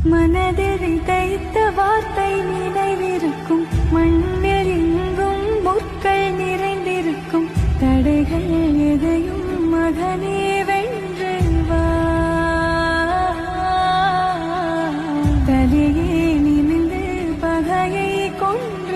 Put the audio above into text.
மனதில் தைத்த வார்த்தை நினைவிருக்கும், மண்ணில் எங்கும் முற்கள் நிறைந்திருக்கும். தடைகள் எதையும் மகனே வென்று வா, தலையே நிமிந்து பகையை கொண்டு